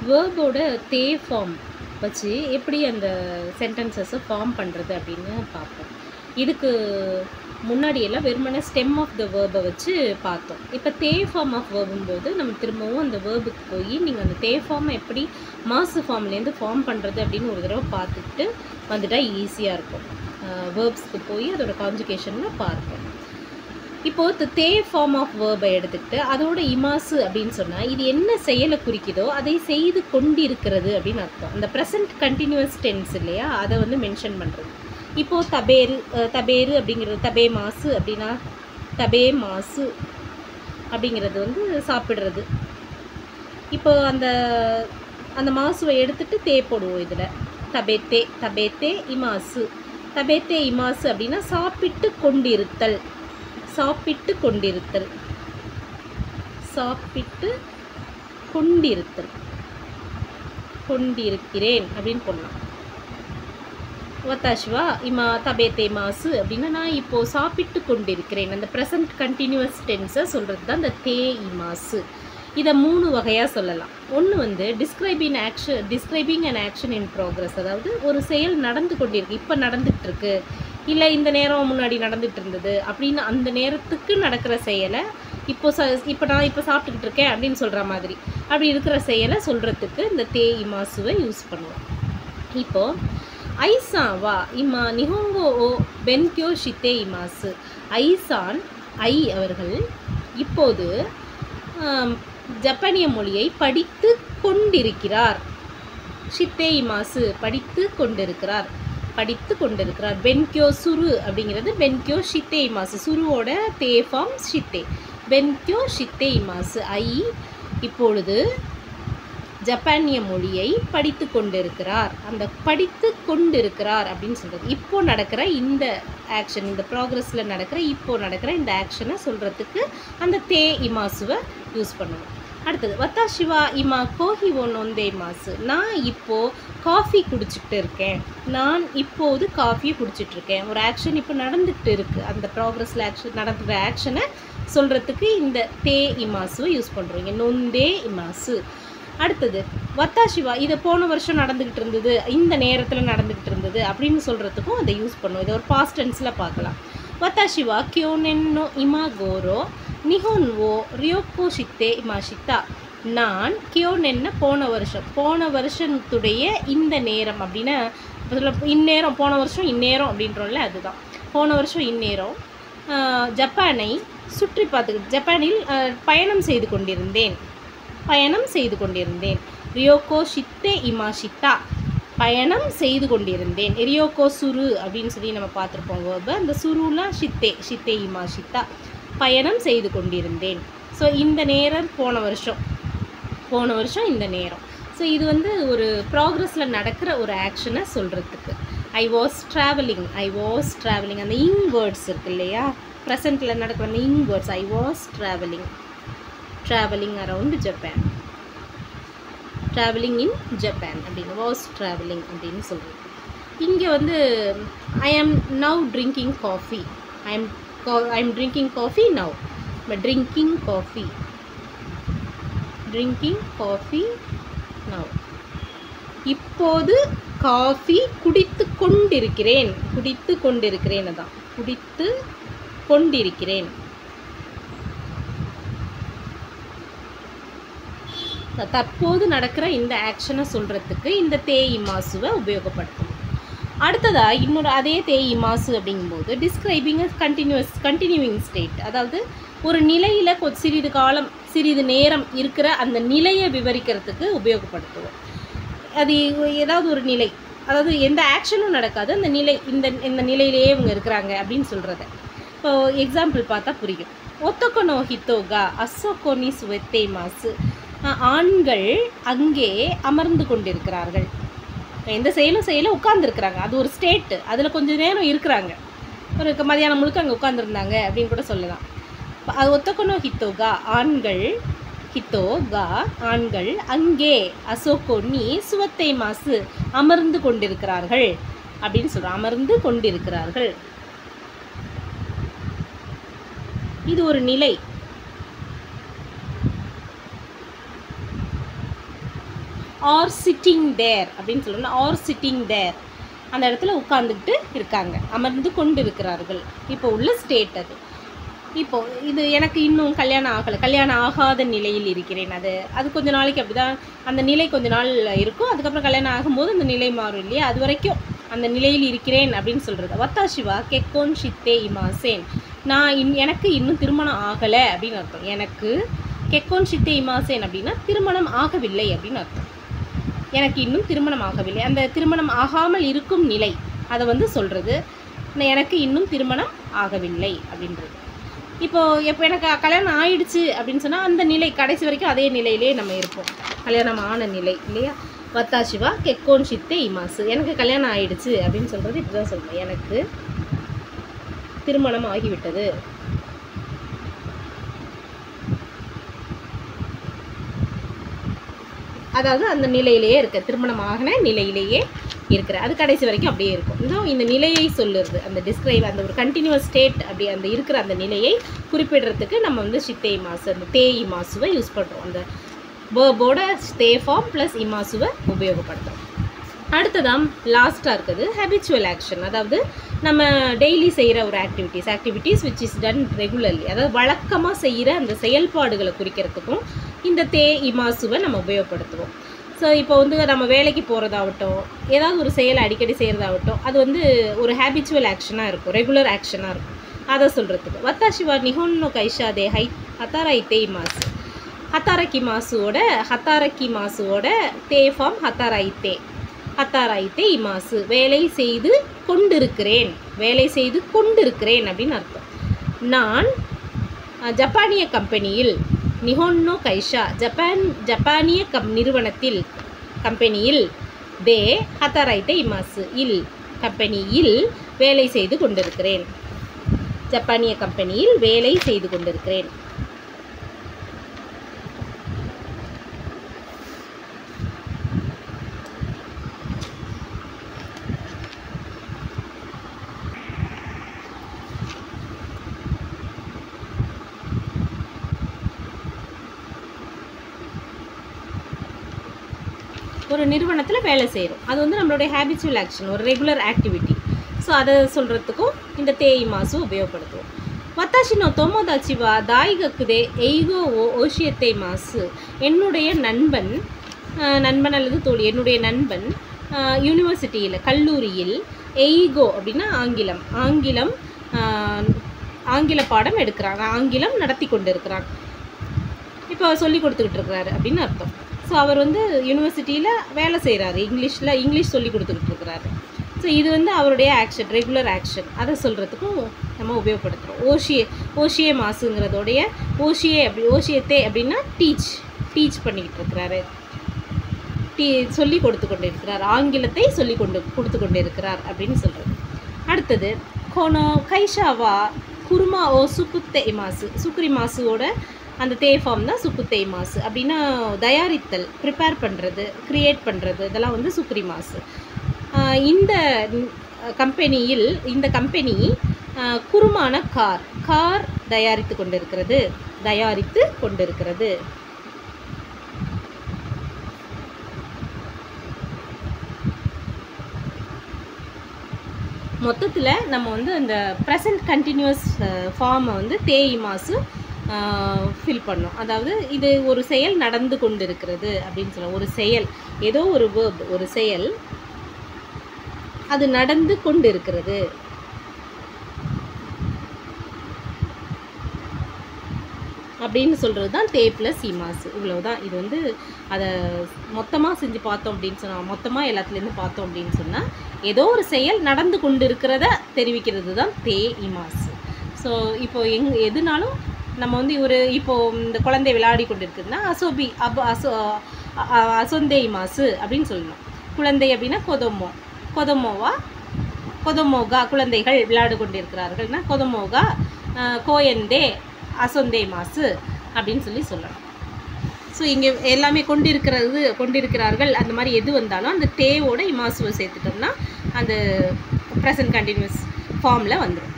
வேர்போட they form வச்சு எப்படி அந்த சென்டென்சஸை ஃபார்ம் பண்ணுறது அப்படின்னு பார்ப்போம். இதுக்கு முன்னாடியெல்லாம் வெறுமனே ஸ்டெம் ஆஃப் த வேர்பை வச்சு பார்த்தோம். இப்போ தே ஃபார்ம் ஆஃப் வேர்பும்போது நம்ம திரும்பவும் அந்த வேர்புக்கு போய் நீங்கள் அந்த தே ஃபார்மை எப்படி மாசு ஃபார்ம்லேருந்து ஃபார்ம் பண்ணுறது அப்படின்னு ஒரு தடவை பார்த்துட்டு வந்துட்டால் ஈஸியாக இருக்கும். வேர்ப்ஸ்க்கு போய் அதோட கான்ஜுகேஷனில் பார்ப்போம். இப்போது தே ஃபார்ம் ஆஃப் வேர்பை எடுத்துக்கிட்டு அதோட இமாசு அப்படின்னு சொன்னால் இது என்ன செயலை குறிக்குதோ அதை செய்து கொண்டிருக்கிறது அப்படின்னு அர்த்தம். அந்த ப்ரெசன்ட் கண்டினியூஸ் டென்ஸ் இல்லையா, அதை வந்து மென்ஷன் பண்ணுறது. இப்போது தபேரு அப்படிங்கிறது தபே மாசு அப்படின்னா தபே மாசு அப்படிங்கிறது வந்து சாப்பிட்றது. இப்போ அந்த மாசுவை எடுத்துகிட்டு தே போடுவோம். இதில் தபேத்தே இமாசு. தபேத்தே இமாசு அப்படின்னா சாப்பிட்டு கொண்டிருத்தல். சாப்பிட்டு கொண்டிருத்தல் கொண்டிருக்கிறேன் அப்படின்னு போடலாம். வத்தாஷ்வா இமா தபேத்தே மாசு அப்படின்னா நான் இப்போது சாப்பிட்டு கொண்டிருக்கிறேன். அந்த ப்ரெசன்ட் கண்டினியூஸ் டென்ஸை சொல்கிறது தான் இந்த தே இமாசு. இதை 3 வகையாக சொல்லலாம். ஒன்று வந்து describing an action in progress, அதாவது ஒரு செயல் நடந்து கொண்டிருக்கு, இப்போ நடந்துகிட்டு இருக்கு, இல்லை இந்த நேரம் முன்னாடி நடந்துகிட்டு இருந்தது அப்படின்னு அந்த நேரத்துக்கு நடக்கிற செயலை இப்போ நான் இப்போ சாப்பிட்டுக்கிட்டு இருக்கேன் அப்படின்னு சொல்கிற மாதிரி அப்படி இருக்கிற செயலை சொல்கிறதுக்கு இந்த தே இமாசுவை யூஸ் பண்ணுவோம். இப்போது ஐசான் வா இமா நிஹோங்கோ ஓ பென்கியோ ஷித்தே இமாசு. ஐசான் அவர்கள் இப்போது ஜப்பானிய மொழியை படித்து கொண்டிருக்கிறார். ஷித்தே இமாசு படித்து கொண்டிருக்கிறார். பென்கியோ சுரு அப்படிங்கிறது பென்கியோ ஷித்தே இமாசு. சுருவோட தே ஃபார்ம் ஷித்தே. பென்கியோ ஷித்தே இமாசு. இப்பொழுது ஜப்பானிய மொழியை படித்து கொண்டிருக்கிறார். அந்த படித்து கொண்டிருக்கிறார் அப்படின்னு சொல்கிறது இப்போ நடக்கிற இந்த ஆக்ஷன், இந்த ப்ராக்ரஸில் நடக்கிற இந்த ஆக்ஷனை சொல்கிறதுக்கு அந்த தே இமாசுவை யூஸ் பண்ணுவோம். அடுத்தது வத்தாஷிவா இமா கோஹி ஒன்னொந்தே மாசு. நான் இப்போது காஃபி குடிச்சிட்டு இருக்கேன். நான் இப்போது காஃபியை குடிச்சிட்ருக்கேன். ஒரு ஆக்ஷன் இப்போ நடந்துகிட்டு இருக்குது. அந்த ப்ராக்ரஸில் நடக்கிற ஆக்ஷனை சொல்கிறதுக்கு இந்த தே இமாசுவை யூஸ் பண்ணுறீங்க. நொந்தே இமாசு. அடுத்தது வத்தாஷிவா இதை போன வருஷம் நடந்துக்கிட்டு இருந்தது, இந்த நேரத்தில் நடந்துக்கிட்டு இருந்தது அப்படின்னு சொல்கிறதுக்கும் அதை யூஸ் பண்ணுவோம். இதை ஒரு பாஸ்ட் டென்ஸில் பார்க்கலாம். வத்தாஷிவா கியோனென்னோ இமா கோரோ நிஹோன் ஓ ரியோக்கோ ஷித்தே இமாஷித்தா. நான் கியோனென்ன போன வருஷத்துடைய இந்த நேரம் அப்படின்னா இந்நேரம், போன வருஷம் இந்நேரம் அப்படின்றோம்ல, அதுதான் போன வருஷம் இந்நேரம் ஜப்பானை சுற்றி ஜப்பானில் பயணம் செய்து கொண்டிருந்தேன். ரியோக்கோ ஷித்தே இமாஷித்தா பயணம் செய்து கொண்டிருந்தேன். ரியோக்கோ சுரு அப்படின்னு சொல்லி நம்ம பார்த்துருப்போம் வேர்பு. அந்த சுருலாம் ஷித்தே இமாஷித்தா பயணம் செய்து கொண்டிருந்தேன். ஸோ இந்த நேரம் போன வருஷம் இந்த நேரம். ஸோ இது வந்து ஒரு ப்ராக்ரஸில் நடக்கிற ஒரு ஆக்ஷனை சொல்கிறதுக்கு. ஐ வாஸ் ட்ராவலிங் அந்த இங் வேர்ட்ஸ் இருக்கு இல்லையா, ப்ரெசண்ட்டில் நடக்கிற அந்த இங் words. I was travelling around Japan. Travelling in Japan அப்படின்னு வாஸ் ட்ராவலிங் அப்படின்னு சொல்கிறது. இங்கே வந்து ஐ ஆம் now drinking coffee. I am drinking coffee now. Drinking coffee now. இப்போது காஃபி குடித்து கொண்டிருக்கிறேன். அதான் குடித்து கொண்டிருக்கிறேன். தற்போது நடக்கிற இந்த ஆக்ஷனை சொல்கிறதுக்கு இந்த தே இமாசுவை உபயோகப்படுத்தும். அடுத்ததாக இன்னொரு அதே தே இமாசு அப்படிங்கும்போது டிஸ்கிரைபிங் கண்டினியூவிங் ஸ்டேட், அதாவது ஒரு நிலையில் சிறிது நேரம் இருக்கிற அந்த நிலையை விவரிக்கிறதுக்கு உபயோகப்படுத்துவோம். அது ஏதாவது ஒரு நிலை, அதாவது எந்த ஆக்ஷனும் நடக்காது, அந்த நிலை இந்த நிலையிலேயே இவங்க இருக்கிறாங்க அப்படின்னு சொல்கிறத. இப்போ எக்ஸாம்பிள் பார்த்தா புரியும். ஒத்தொக்கனோ ஹித்தோகா அசோகோனி சுவத்தே மாசு. ஆண்கள் அங்கே அமர்ந்து கொண்டிருக்கிறார்கள். எந்த செயலும் உட்காந்துருக்குறாங்க. அது ஒரு ஸ்டேட்டு, அதில் கொஞ்சம் நேரம் இருக்கிறாங்க. ஒரு மதியானம் முழுக்க அங்கே உட்காந்துருந்தாங்க அப்படின்னு கூட சொல்லலாம். அது ஒத்தொக்கனோ ஹித்தோகா ஆண்கள் அங்கே அசோகோனி சுவத்தை மாசு அமர்ந்து கொண்டிருக்கிறார்கள் அப்படின்னு சொல்கிறோம். அமர்ந்து கொண்டிருக்கிறார்கள். இது ஒரு நிலை. ஆர் சிட்டிங் தேர் அப்படின்னு சொல்லணும். ஆர் சிட்டிங் தேர், அந்த இடத்துல உட்கார்ந்துக்கிட்டு இருக்காங்க, அமர்ந்து கொண்டு இருக்கிறார்கள். இப்போ உள்ள ஸ்டேட் அது. இப்போது இது எனக்கு இன்னும் கல்யாணம் ஆகலை, கல்யாணம் ஆகாத நிலையில் இருக்கிறேன். அது கொஞ்ச நாளைக்கு அப்படி தான் அந்த நிலை கொஞ்ச நாள் இருக்கும். அதுக்கப்புறம் கல்யாணம் ஆகும்போது அந்த நிலை மாறும் இல்லையா, அது வரைக்கும் அந்த நிலையில் இருக்கிறேன் அப்படின்னு சொல்கிறது. வத்தாஷிவா கெக்கோன் ஷித்தே இமாசேன், நான் எனக்கு இன்னும் திருமணம் ஆகலை அப்படின்னு அர்த்தம். எனக்கு கெக்கோன் ஷித்தே இமாசேன் அப்படின்னா திருமணம் ஆகவில்லை அப்படின்னு அர்த்தம். எனக்கு இன்னும் திருமணம் ஆகவில்லை, அந்த திருமணம் ஆகாமல் இருக்கும் நிலை அதை வந்து சொல்கிறது. எனக்கு இன்னும் திருமணம் ஆகவில்லை அப்படின்றது. இப்போது எனக்கு கல்யாணம் ஆயிடுச்சு அப்படின்னு சொன்னால் அந்த நிலை கடைசி வரைக்கும் அதே நிலையிலே நம்ம இருப்போம், கல்யாணம் ஆன நிலை இல்லையா. வத்தாஷிவா கெக்கோன் ஷித்தே இமாசு, எனக்கு கல்யாணம் ஆயிடுச்சு அப்படின்னு சொல்கிறது இப்படி தான் சொல்லுவேன். எனக்கு திருமணம் ஆகிவிட்டது. அதாவது அந்த நிலையிலேயே இருக்க, திருமணம் ஆகின நிலையிலேயே இருக்கிற, அது கடைசி வரைக்கும் அப்படியே இருக்கும். இன்னும் இந்த நிலையை சொல்லுறது, அந்த டிஸ்கிரைப், அந்த ஒரு கண்டினியூஸ் ஸ்டேட் அப்படி அந்த இருக்கிற அந்த நிலையை குறிப்பிடுறதுக்கு நம்ம வந்து ஷித்தே இமாசு, அந்த தே இமாசுவை யூஸ் பண்ணுறோம். அந்த வேர்போட தே ஃபார்ம் ப்ளஸ் இமாசுவை உபயோகப்படுத்துகிறோம். அடுத்ததான் லாஸ்ட்டாக இருக்குது ஹேபிச்சுவல் ஆக்ஷன், அதாவது நம்ம டெய்லி செய்கிற ஒரு activities which is done regularly, அதாவது வழக்கமாக செய்கிற அந்த செயல்பாடுகளை குறிக்கிறதுக்கும் இந்த தே இமாசுவை நம்ம உபயோகப்படுத்துவோம். ஸோ இப்போ வந்து நம்ம வேலைக்கு போகிறதாகட்டும், ஏதாவது ஒரு செயலை அடிக்கடி செய்கிறதாகட்டும், அது வந்து ஒரு ஹேபிச்சுவல் ஆக்ஷனாக இருக்கும், ரெகுலர் ஆக்ஷனாக இருக்கும். அதை சொல்கிறதுக்கு வத்தாஷிவா நிஹோன்னோ கைஷாதே ஹத்தாராய்த்தே இமாசு, ஹத்தாரக்கி மாசுவோட தே ஃபார்ம் ஹத்தாராய்த்தே இமாசு, வேலை செய்து கொண்டிருக்கிறேன் அப்படின்னு அர்த்தம். நான் ஜப்பானிய கம்பெனியில், நிஹோன்னோ கைஷா ஜப்பானிய நிறுவனத்தில், கம்பெனியில், தே ஹத்தாராய்த்தே இமாசு, கம்பெனியில் வேலை செய்து கொண்டிருக்கிறேன், ஜப்பானிய கம்பெனியில் வேலை செய்து கொண்டிருக்கிறேன். ஒரு நிறுவனத்தில் வேலை செய்கிறோம், அது வந்து நம்மளுடைய ஹேபிச்சுவல் ஆக்ஷன், ஒரு ரெகுலர் ஆக்டிவிட்டி. ஸோ அதை சொல்கிறதுக்கும் இந்த தே இமாசு உபயோகப்படுத்துவோம். வத்தாஷினோ தோமோதாச்சிவா தாய்கக்குதே எய்கோ ஓஷியத்தே மாசு, என்னுடைய நண்பன் அல்லது தோழி, என்னுடைய நண்பன் யூனிவர்சிட்டியில், கல்லூரியில், எய்கோ அப்படின்னா ஆங்கில பாடம் எடுக்கிறாங்க, ஆங்கிலம் நடத்தி கொண்டு இருக்கிறாங்க, இப்போ சொல்லி கொடுத்துக்கிட்டு இருக்கிறாரு அப்படின்னு அர்த்தம். ஸோ அவர் வந்து யூனிவர்சிட்டியில் வேலை செய்கிறாரு, இங்கிலீஷ் சொல்லி கொடுத்துக்கிட்டு இருக்கிறாரு. ஸோ இது வந்து அவருடைய ஆக்ஷன், ரெகுலர் ஆக்ஷன், அதை சொல்கிறதுக்கும் நம்ம உபயோகப்படுத்துகிறோம். ஓஷியே மாசுங்கிறதோடைய ஓஷியத்தே அப்படின்னா டீச் பண்ணிக்கிட்டு இருக்கிறாரு, சொல்லி கொடுத்து கொண்டு இருக்கிறார், ஆங்கிலத்தை சொல்லி கொடுத்து கொண்டு இருக்கிறார் அப்படின்னு சொல்கிறது. அடுத்தது கோனோ கைஷாவா குருமா ஓ சுக்குத்தே மாசு, சுக்குரி மாசுவோட அந்த தே ஃபார்ம் தான் சுக்குத்தே மாசு. அப்படின்னா தயாரித்தல், ப்ரிப்பேர் பண்ணுறது, க்ரியேட் பண்ணுறது, இதெல்லாம் வந்து சுக்குரி மாசு. இந்த கம்பெனி குருமான கார் தயாரித்து கொண்டிருக்கிறது. மொத்தத்தில் நம்ம வந்து அந்த ப்ரெசன்ட் கண்டினியூஸ் ஃபார்மை வந்து தே இமாசு ஃபில் பண்ணோம். அதாவது இது ஒரு செயல் நடந்து கொண்டிருக்கிறது அப்படின்னு சொல்லலாம். ஒரு செயல், ஏதோ ஒரு வேர்ப், ஒரு செயல் அது நடந்து கொண்டிருக்கிறது. அப்படின்னு சொல்கிறது தான் தே ப்ளஸ் இமாசு. இவ்வளவுதான். இது வந்து அதை மொத்தமாக செஞ்சு பார்த்தோம் அப்படின்னு சொன்னால், மொத்தமாக எல்லாத்துலேருந்து பார்த்தோம் அப்படின்னு சொன்னால், ஏதோ ஒரு செயல் நடந்து கொண்டு இருக்கிறத தெரிவிக்கிறது தான் தே இமாசு. ஸோ இப்போது எதுனாலும் நம்ம வந்து இப்போது இந்த குழந்தை விளையாடி கொண்டு இருக்குதுன்னா அசொந்தே இமாசு அப்படின்னு சொல்லணும். குழந்தை அப்படின்னா கொதோமோகா குழந்தைகள் விளையாடு கொண்டு இருக்கிறார்கள்னா கொதோமோகா கோயந்தே அசொந்தே மாசு அப்படின்னு சொல்லலாம். ஸோ இங்கே எல்லாமே கொண்டிருக்கிறார்கள் அந்த மாதிரி எது வந்தாலும் அந்த தேவோட இமாசுவை சேர்த்துட்டோம்னா அந்த ப்ரெசன்ட் கண்டினியூஸ் ஃபார்மில் வந்துடும்.